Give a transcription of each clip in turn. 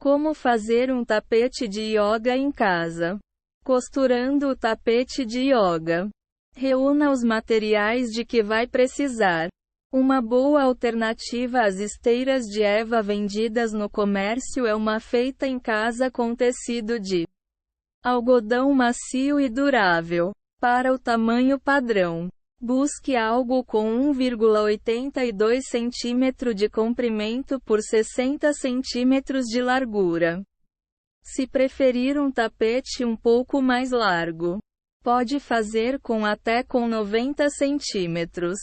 Como fazer um tapete de yoga em casa? Costurando o tapete de yoga. Reúna os materiais de que vai precisar. Uma boa alternativa às esteiras de Eva vendidas no comércio é uma feita em casa com tecido de algodão macio e durável. Para o tamanho padrão, busque algo com 1,82 cm de comprimento por 60 cm de largura. Se preferir um tapete um pouco mais largo, pode fazer com 90 cm.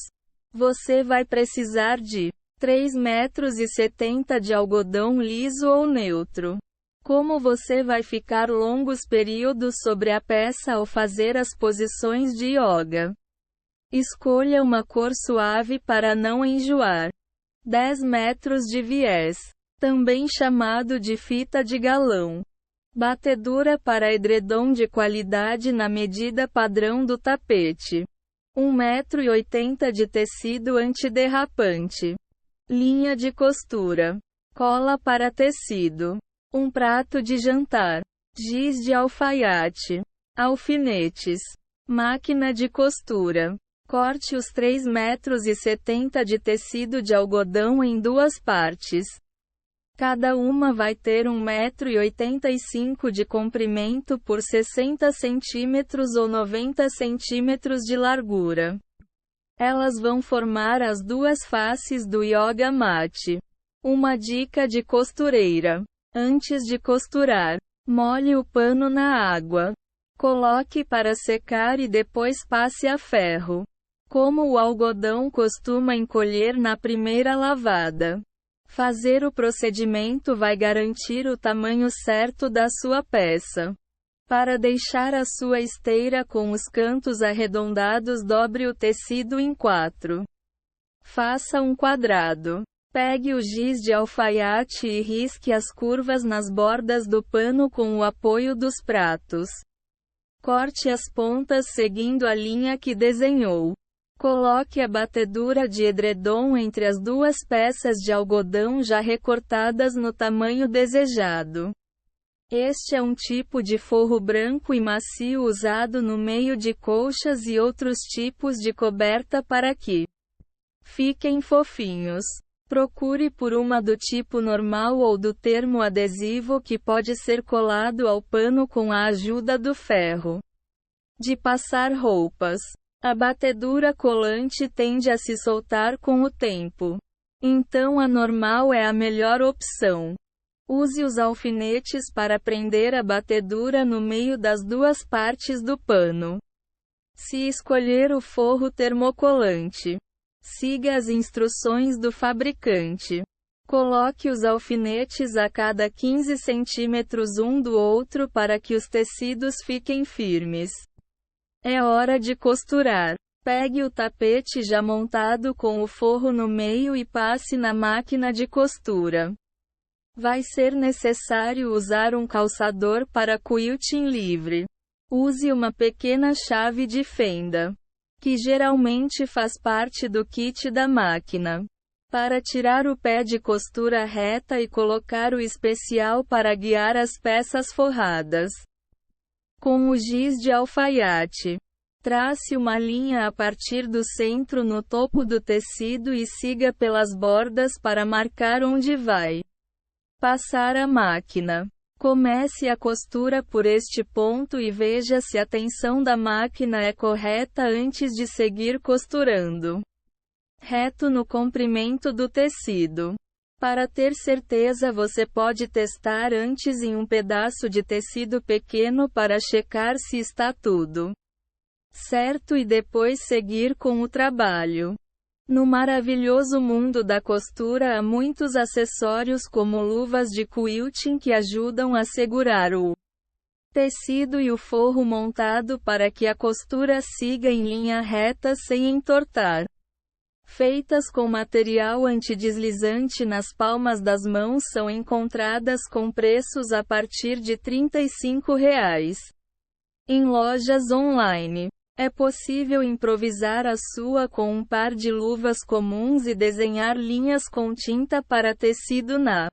Você vai precisar de 3,70 m de algodão liso ou neutro. Como você vai ficar longos períodos sobre a peça ao fazer as posições de yoga? Escolha uma cor suave para não enjoar. 10 metros de viés, também chamado de fita de galão. Batedura para edredom de qualidade na medida padrão do tapete. 1,80 m de tecido antiderrapante. Linha de costura. Cola para tecido. Um prato de jantar. Giz de alfaiate. Alfinetes. Máquina de costura. Corte os 3,70 m de tecido de algodão em duas partes. Cada uma vai ter 1,85 m de comprimento por 60 cm ou 90 cm de largura. Elas vão formar as duas faces do yoga mat. Uma dica de costureira. Antes de costurar, molhe o pano na água. Coloque para secar e depois passe a ferro. Como o algodão costuma encolher na primeira lavada. Fazer o procedimento vai garantir o tamanho certo da sua peça. Para deixar a sua esteira com os cantos arredondados, dobre o tecido em 4. Faça um quadrado. Pegue o giz de alfaiate e risque as curvas nas bordas do pano com o apoio dos pratos. Corte as pontas seguindo a linha que desenhou. Coloque a batedura de edredom entre as duas peças de algodão já recortadas no tamanho desejado. Este é um tipo de forro branco e macio usado no meio de colchas e outros tipos de coberta para que fiquem fofinhos. Procure por uma do tipo normal ou do termo adesivo que pode ser colado ao pano com a ajuda do ferro de passar roupas. A batedura colante tende a se soltar com o tempo. Então a normal é a melhor opção. Use os alfinetes para prender a batedura no meio das duas partes do pano. Se escolher o forro termocolante, siga as instruções do fabricante. Coloque os alfinetes a cada 15 centímetros um do outro para que os tecidos fiquem firmes. É hora de costurar. Pegue o tapete já montado com o forro no meio e passe na máquina de costura. Vai ser necessário usar um calçador para quilting livre. Use uma pequena chave de fenda, que geralmente faz parte do kit da máquina, para tirar o pé de costura reta e colocar o especial para guiar as peças forradas. Com o giz de alfaiate, trace uma linha a partir do centro no topo do tecido e siga pelas bordas para marcar onde vai passar a máquina. Comece a costura por este ponto e veja se a tensão da máquina é correta antes de seguir costurando reto no comprimento do tecido. Para ter certeza, você pode testar antes em um pedaço de tecido pequeno para checar se está tudo certo e depois seguir com o trabalho. No maravilhoso mundo da costura há muitos acessórios como luvas de quilting que ajudam a segurar o tecido e o forro montado para que a costura siga em linha reta sem entortar. Feitas com material antideslizante nas palmas das mãos, são encontradas com preços a partir de R$ 35. Em lojas online. É possível improvisar a sua com um par de luvas comuns e desenhar linhas com tinta para tecido na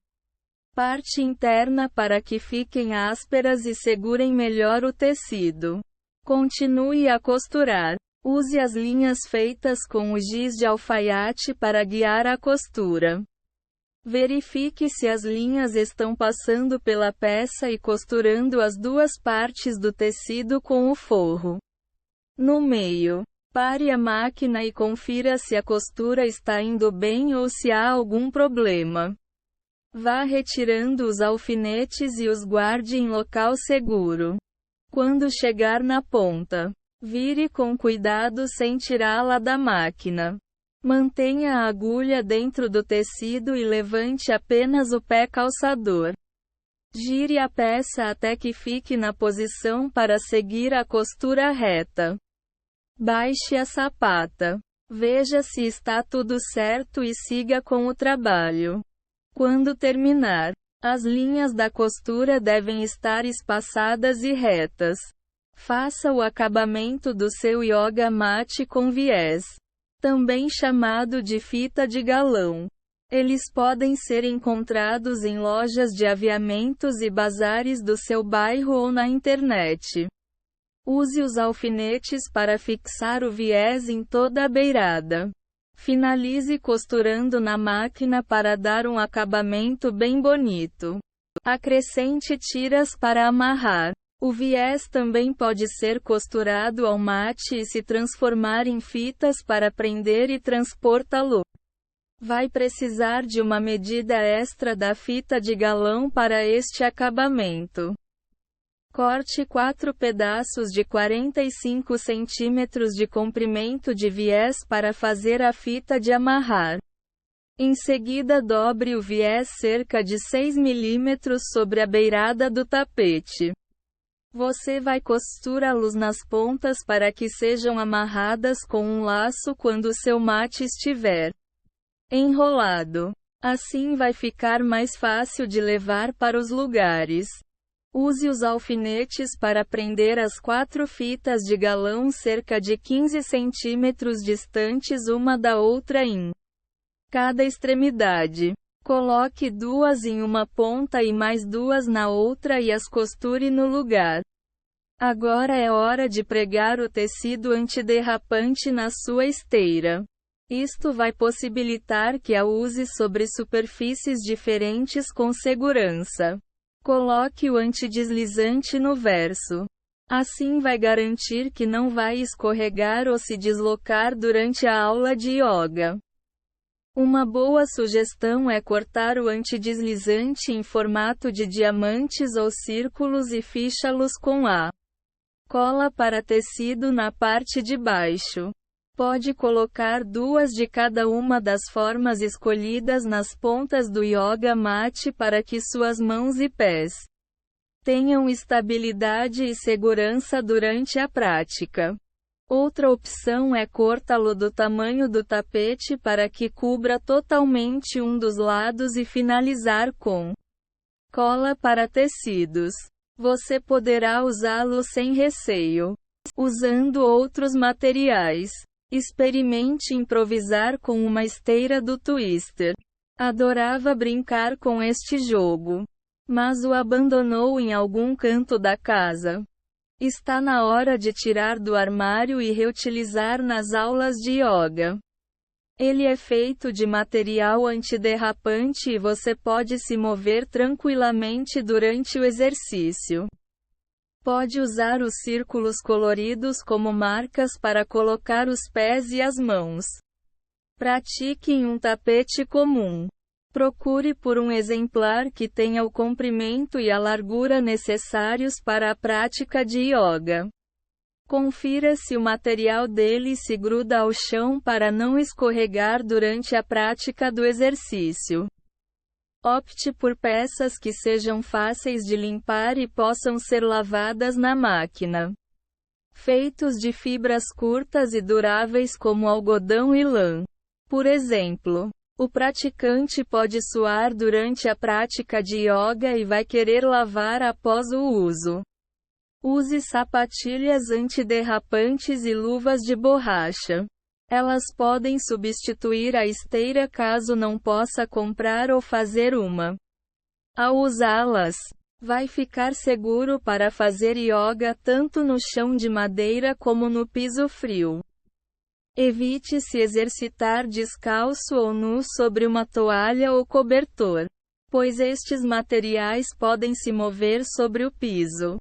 parte interna para que fiquem ásperas e segurem melhor o tecido. Continue a costurar. Use as linhas feitas com o giz de alfaiate para guiar a costura. Verifique se as linhas estão passando pela peça e costurando as duas partes do tecido com o forro. No meio, pare a máquina e confira se a costura está indo bem ou se há algum problema. Vá retirando os alfinetes e os guarde em local seguro. Quando chegar na ponta, vire com cuidado sem tirá-la da máquina. Mantenha a agulha dentro do tecido e levante apenas o pé calçador. Gire a peça até que fique na posição para seguir a costura reta. Baixe a sapata. Veja se está tudo certo e siga com o trabalho. Quando terminar, as linhas da costura devem estar espaçadas e retas. Faça o acabamento do seu yoga mat com viés, também chamado de fita de galão. Eles podem ser encontrados em lojas de aviamentos e bazares do seu bairro ou na internet. Use os alfinetes para fixar o viés em toda a beirada. Finalize costurando na máquina para dar um acabamento bem bonito. Acrescente tiras para amarrar. O viés também pode ser costurado ao mate e se transformar em fitas para prender e transportá-lo. Vai precisar de uma medida extra da fita de galão para este acabamento. Corte 4 pedaços de 45 cm de comprimento de viés para fazer a fita de amarrar. Em seguida dobre o viés cerca de 6 mm sobre a beirada do tapete. Você vai costurá-los nas pontas para que sejam amarradas com um laço quando seu mate estiver enrolado. Assim vai ficar mais fácil de levar para os lugares. Use os alfinetes para prender as 4 fitas de galão cerca de 15 cm distantes uma da outra em cada extremidade. Coloque 2 em uma ponta e mais 2 na outra e as costure no lugar. Agora é hora de pregar o tecido antiderrapante na sua esteira. Isto vai possibilitar que a use sobre superfícies diferentes com segurança. Coloque o antideslizante no verso. Assim vai garantir que não vai escorregar ou se deslocar durante a aula de yoga. Uma boa sugestão é cortar o antideslizante em formato de diamantes ou círculos e ficha-los com a cola para tecido na parte de baixo. Pode colocar 2 de cada uma das formas escolhidas nas pontas do yoga mat para que suas mãos e pés tenham estabilidade e segurança durante a prática. Outra opção é cortá-lo do tamanho do tapete para que cubra totalmente um dos lados e finalizar com cola para tecidos. Você poderá usá-lo sem receio, usando outros materiais. Experimente improvisar com uma esteira do Twister. Adorava brincar com este jogo, mas o abandonou em algum canto da casa. Está na hora de tirar do armário e reutilizar nas aulas de yoga. Ele é feito de material antiderrapante e você pode se mover tranquilamente durante o exercício. Pode usar os círculos coloridos como marcas para colocar os pés e as mãos. Pratique em um tapete comum. Procure por um exemplar que tenha o comprimento e a largura necessários para a prática de yoga. Confira se o material dele se gruda ao chão para não escorregar durante a prática do exercício. Opte por peças que sejam fáceis de limpar e possam ser lavadas na máquina. Feitos de fibras curtas e duráveis como algodão e lã. Por exemplo, o praticante pode suar durante a prática de yoga e vai querer lavar após o uso. Use sapatilhas antiderrapantes e luvas de borracha. Elas podem substituir a esteira caso não possa comprar ou fazer uma. Ao usá-las, vai ficar seguro para fazer yoga tanto no chão de madeira como no piso frio. Evite se exercitar descalço ou nu sobre uma toalha ou cobertor, pois estes materiais podem se mover sobre o piso.